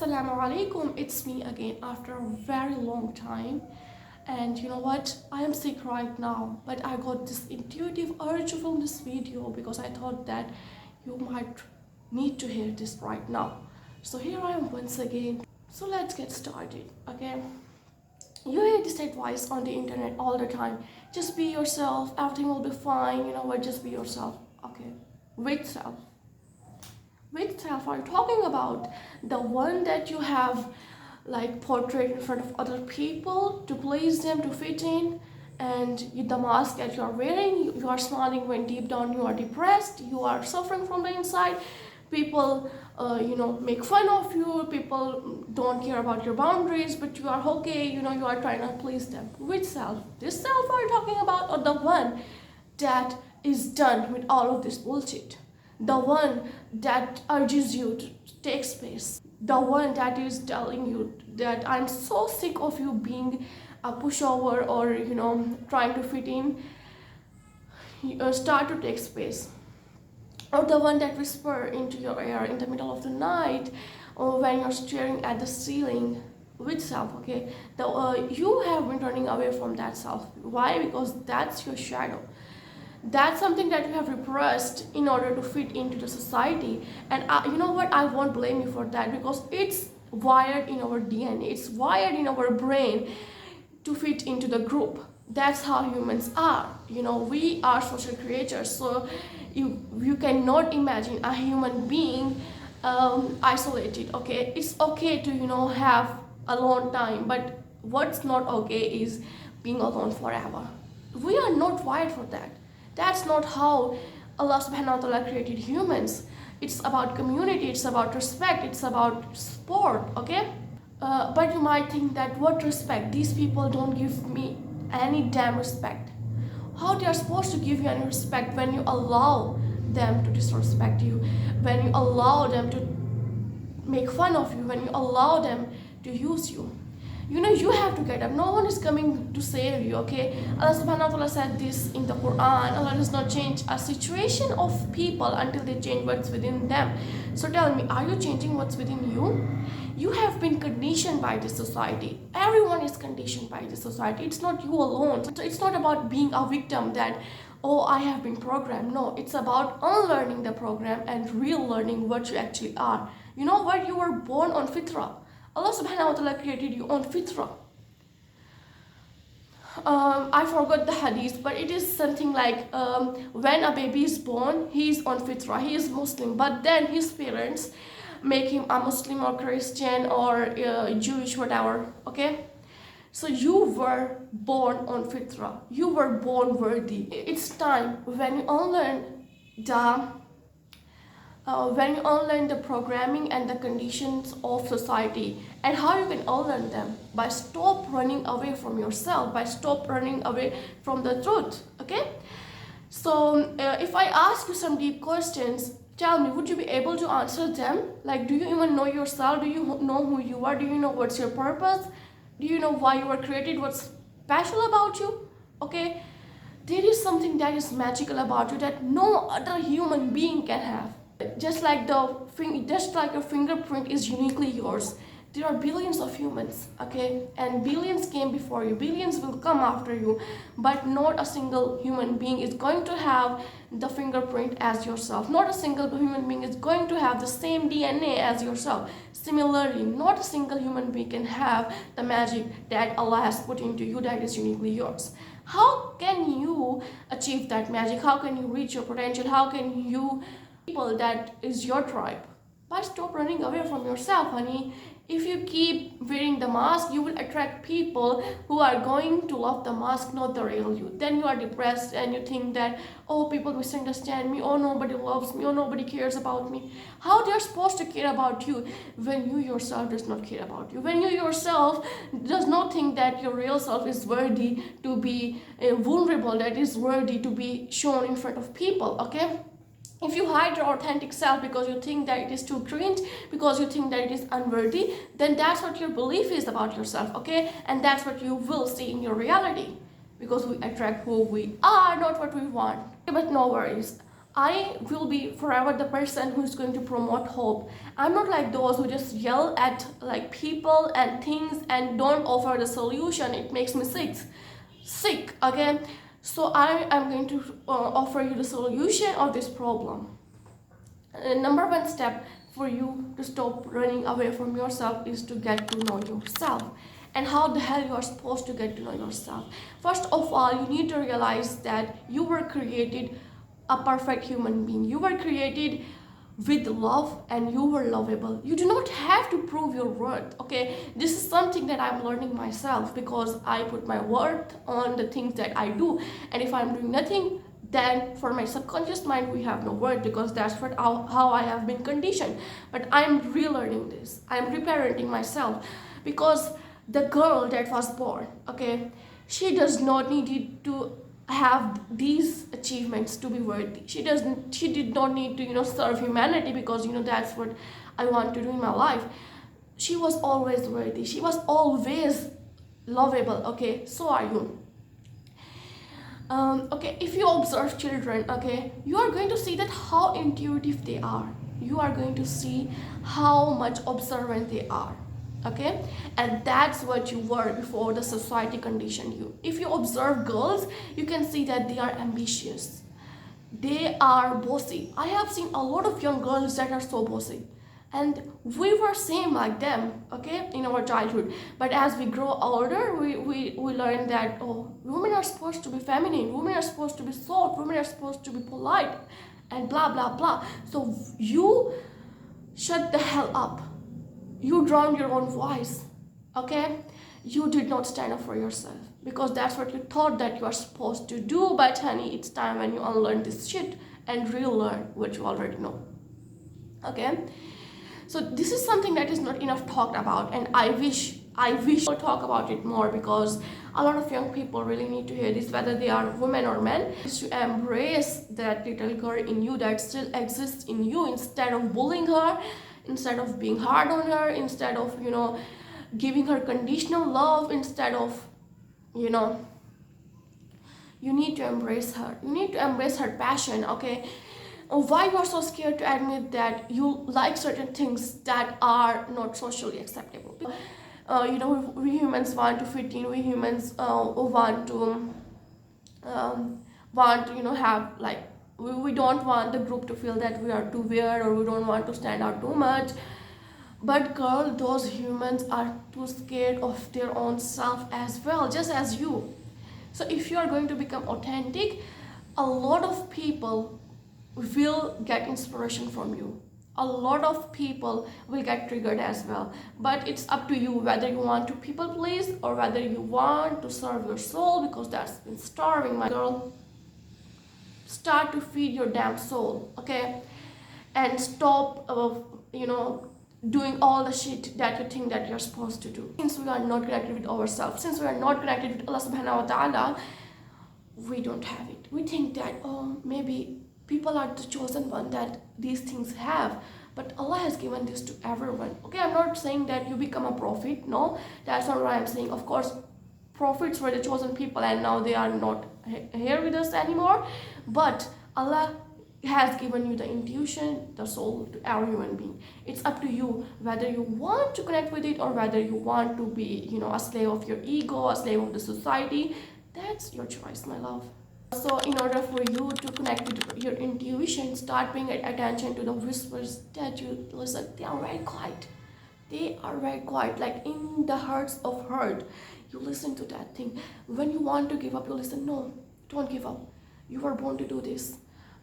Assalamu alaikum, it's me again after a very long time. And you know what? I am sick right now, but I got this intuitive urge to film this video because I thought that you might need to hear this right now. So here I am once again. So let's get started, okay? You hear this advice on the internet all the time. Just be yourself, everything will be fine, you know what? Just be yourself, okay? With self. Which self are you talking about? The one that you have like portrayed in front of other people to please them, to fit in, and the mask that you are wearing, you are smiling when deep down you are depressed, you are suffering from the inside. People make fun of you, people don't care about your boundaries, but you are okay, you are trying to please them. Which self? This self are you talking about, or the one that is done with all of this bullshit? The one that urges you to take space, the one that is telling you that I'm so sick of you being a pushover or trying to fit in. Start to take space. Or the one that whisper into your ear in the middle of the night, or when you're staring at the ceiling. Which self? Okay, you have been running away from that self. Why? Because that's your shadow. That's something that you have repressed in order to fit into the society. And you know what, I won't blame you for that, because it's wired in our DNA, it's wired in our brain to fit into the group. That's how humans are. We are social creatures, so you cannot imagine a human being isolated. Okay, it's okay to have alone time, but what's not okay is being alone forever. We are not wired for that. That's not how Allah subhanahu wa ta'ala created humans. It's about community, it's about respect, it's about sport, okay? But you might think that what respect? These people don't give me any damn respect. How they are supposed to give you any respect when you allow them to disrespect you, when you allow them to make fun of you, when you allow them to use you? You have to get up. No one is coming to save you, okay? Allah subhanahu wa ta'ala said this in the Quran. Allah does not change a situation of people until they change what's within them. So tell me, are you changing what's within you? You have been conditioned by this society. Everyone is conditioned by this society. It's not you alone. So it's not about being a victim that, oh, I have been programmed. No, it's about unlearning the program and relearning what you actually are. You know what? You were born on fitrah. Allah subhanahu wa ta'ala created you on fitrah. I forgot the hadith, but it is something like when a baby is born, he is on fitrah, he is Muslim, but then his parents make him a Muslim or Christian or Jewish, whatever, okay? So you were born on fitrah, you were born worthy. It's time when you unlearn the programming and the conditions of society. And how you can unlearn them? By stop running away from yourself, by stop running away from the truth, okay? So if I ask you some deep questions, tell me, would you be able to answer them? Like, do you even know yourself? Do you know who you are? Do you know what's your purpose? Do you know why you were created? What's special about you? Okay, there is something that is magical about you that no other human being can have. Just like your fingerprint is uniquely yours. There are billions of humans, okay, and billions came before you, billions will come after you, but not a single human being is going to have the fingerprint as yourself. Not a single human being is going to have the same DNA as yourself. Similarly, not a single human being can have the magic that Allah has put into you that is uniquely yours. How can you achieve that magic? How can you reach your potential? How can you people that is your tribe? By stop running away from yourself, honey. If you keep wearing the mask, you will attract people who are going to love the mask, not the real you. Then you are depressed and you think that, oh, people misunderstand me, oh, nobody loves me, oh, nobody cares about me. How they are supposed to care about you when you yourself does not care about you, when you yourself does not think that your real self is worthy to be vulnerable, that is worthy to be shown in front of people, okay? If you hide your authentic self because you think that it is too cringe, because you think that it is unworthy, then that's what your belief is about yourself, okay? And that's what you will see in your reality, because we attract who we are, not what we want. But no worries. I will be forever the person who's going to promote hope. I'm not like those who just yell at like people and things and don't offer the solution. It makes me sick. Okay, so I am going to offer you the solution of this problem. Number one step for you to stop running away from yourself is to get to know yourself. And how the hell you are supposed to get to know yourself? First of all, you need to realize that you were created a perfect human being. You were created with love and you were lovable. You do not have to prove your worth. Okay, this is something that I'm learning myself, because I put my worth on the things that I do, and if I'm doing nothing, then for my subconscious mind we have no worth, because that's what how I have been conditioned. But I'm relearning this. I'm reparenting myself, because the girl that was born, okay, she does not need to have these achievements to be worthy. She did not need to, serve humanity, because that's what I want to do in my life. She was always worthy. She was always lovable. Okay, so are you. Okay, if you observe children, okay, you are going to see that how intuitive they are. You are going to see how much observant they are. Okay, and that's what you were before the society conditioned you. If you observe girls, you can see that they are ambitious, they are bossy. I have seen a lot of young girls that are so bossy, and we were same like them, okay, in our childhood. But as we grow older, we learn that, oh, women are supposed to be feminine, women are supposed to be soft, women are supposed to be polite, and blah blah blah. So you shut the hell up. You drowned your own voice. Okay, you did not stand up for yourself, because that's what you thought that you are supposed to do. But honey, it's time when you unlearn this shit and relearn what you already know. Okay, so this is something that is not enough talked about, and I wish we'll talk about it more, because a lot of young people really need to hear this, whether they are women or men, is to embrace that little girl in you that still exists in you, instead of bullying her, instead of being hard on her, instead of giving her conditional love, instead of you need to embrace her. You need to embrace her passion. Okay, why you are so scared to admit that you like certain things that are not socially acceptable? We humans want to fit in. We humans want to have like, we don't want the group to feel that we are too weird, or we don't want to stand out too much. But girl, those humans are too scared of their own self as well, just as you. So if you are going to become authentic, a lot of people will get inspiration from you. A lot of people will get triggered as well. But it's up to you whether you want to people please, or whether you want to serve your soul, because that's been starving, my girl. Start to feed your damn soul, okay? And stop doing all the shit that you think that you're supposed to do. Since we are not connected with ourselves, since we are not connected with Allah subhanahu wa ta'ala, we don't have it. We think that, oh, maybe people are the chosen one that these things have, but Allah has given this to everyone. Okay, I'm not saying that you become a prophet. No, that's not what I'm saying. Of course, prophets were the chosen people, and now they are not here with us anymore. But Allah has given you the intuition, the soul, to every human being. It's up to you whether you want to connect with it, or whether you want to be, a slave of your ego, a slave of the society. That's your choice, my love. So in order for you to connect with your intuition, start paying attention to the whispers that you listen. They are very quiet. They are very quiet, like in the hearts of hurt. You listen to that thing. When you want to give up, you listen. No, don't give up. You were born to do this.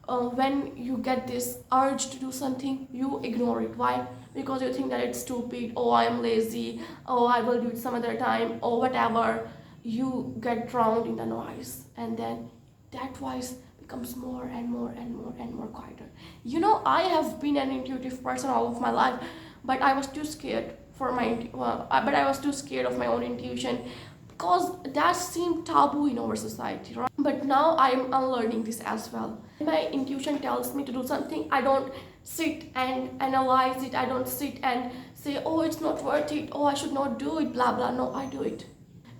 When you get this urge to do something, you ignore it. Why? Because you think that it's stupid. Oh, I am lazy. Oh, I will do it some other time. Or whatever. You get drowned in the noise, and then that voice becomes more and more and more and more quieter. I have been an intuitive person all of my life, but I was too scared I was too scared of my own intuition, because that seemed taboo in our society, right? But now I'm unlearning this as well. My intuition tells me to do something, I don't sit and analyze it. I don't sit and say, oh, it's not worth it, oh, I should not do it, blah blah. No, I do it,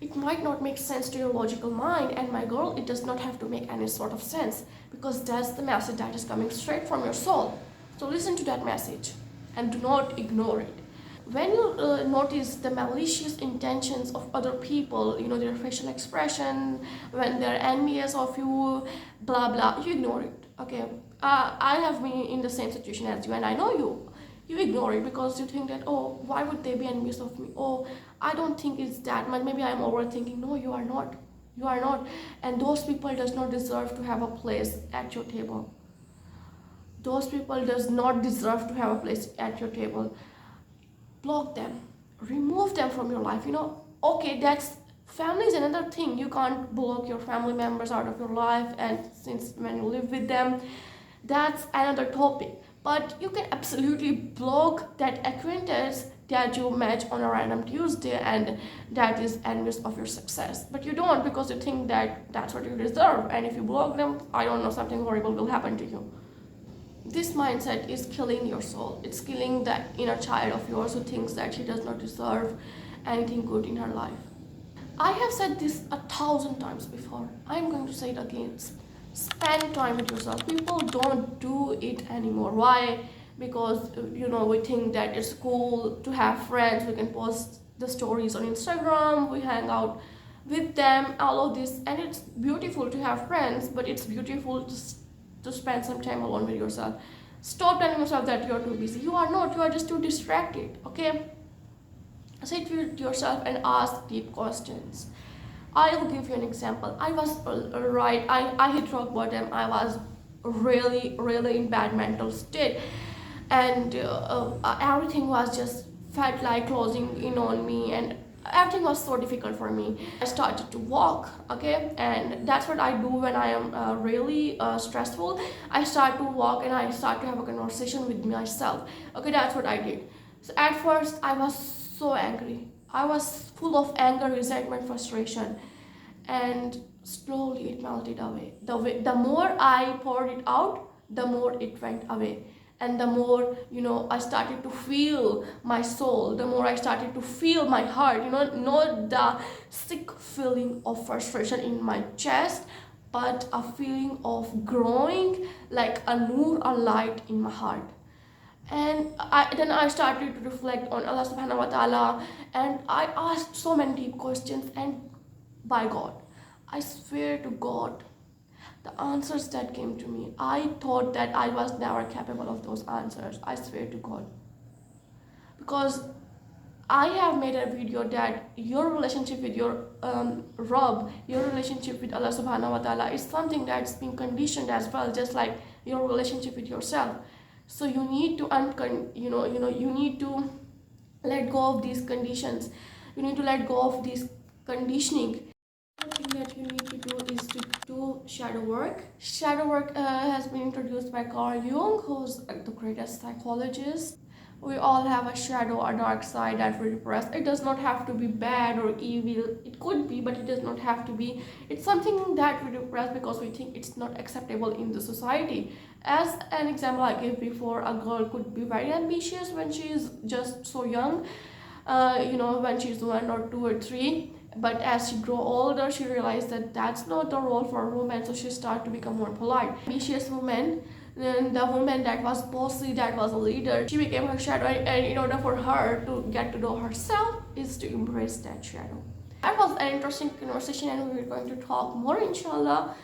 It might not make sense to your logical mind, and my girl, it does not have to make any sort of sense, because that's the message that is coming straight from your soul. So listen to that message and do not ignore it. When you notice the malicious intentions of other people, their facial expression, when they're envious of you, blah blah, you ignore it. Okay, I have been in the same situation as you, and I know you ignore it because you think that, oh, why would they be envious of me? Oh, I don't think it's that much, maybe I'm overthinking. No, you are not. You are not. And those people does not deserve to have a place at your table. Those people does not deserve to have a place at your table. Block them, remove them from your life. Okay, that's family is another thing. You can't block your family members out of your life, and since when you live with them, that's another topic. But you can absolutely block that acquaintance that you met on a random Tuesday and that is envious of your success. But you don't, because you think that that's what you deserve, and if you block them, I don't know, something horrible will happen to you. This mindset is killing your soul. It's killing that inner child of yours who thinks that she does not deserve anything good in her life. I have said this 1,000 times before. I'm going to say it again. Spend time with yourself. People don't do it anymore. Why? Because we think that it's cool to have friends. We can post the stories on Instagram. We hang out with them. All of this, and it's beautiful to have friends, but it's beautiful to spend some time alone with yourself. Stop telling yourself that you're too busy. You are not. You are just too distracted. Okay? Sit with yourself and ask deep questions. I'll give you an example. I was right. I hit rock bottom. I was really, really in bad mental state, and everything was just felt like closing in on me, and everything was so difficult for me. I started to walk, okay, and that's what I do when I am really stressful. I start to walk and I start to have a conversation with myself. Okay, that's what I did. So at first I was so angry. I was full of anger, resentment, frustration, and slowly it melted away. The more I poured it out, the more it went away. And the more I started to feel my soul, the more I started to feel my heart, not the sick feeling of frustration in my chest, but a feeling of growing, like a nur, a light in my heart. And then I started to reflect on Allah subhanahu wa ta'ala, and I asked so many deep questions, and by God, I swear to God, the answers that came to me, I thought that I was never capable of those answers. I swear to God. Because I have made a video that your relationship with your Rabb, your relationship with Allah subhanahu wa ta'ala is something that's been conditioned as well, just like your relationship with yourself. So you need to you need to let go of these conditions. You need to let go of this conditioning. The thing that you need to do is to do shadow work. Shadow work has been introduced by Carl Jung, who's the greatest psychologist. We all have a shadow, a dark side that we repress. It does not have to be bad or evil. It could be, but it does not have to be. It's something that we repress because we think it's not acceptable in the society. As an example I gave before, a girl could be very ambitious when she is just so young, when she's 1 or 2 or 3. But as she grew older, she realized that that's not the role for a woman, so she started to become more polite. Ambitious woman, then the woman that was bossy, that was a leader, she became her shadow, and in order for her to get to know herself is to embrace that shadow. That was an interesting conversation, and we're going to talk more inshallah.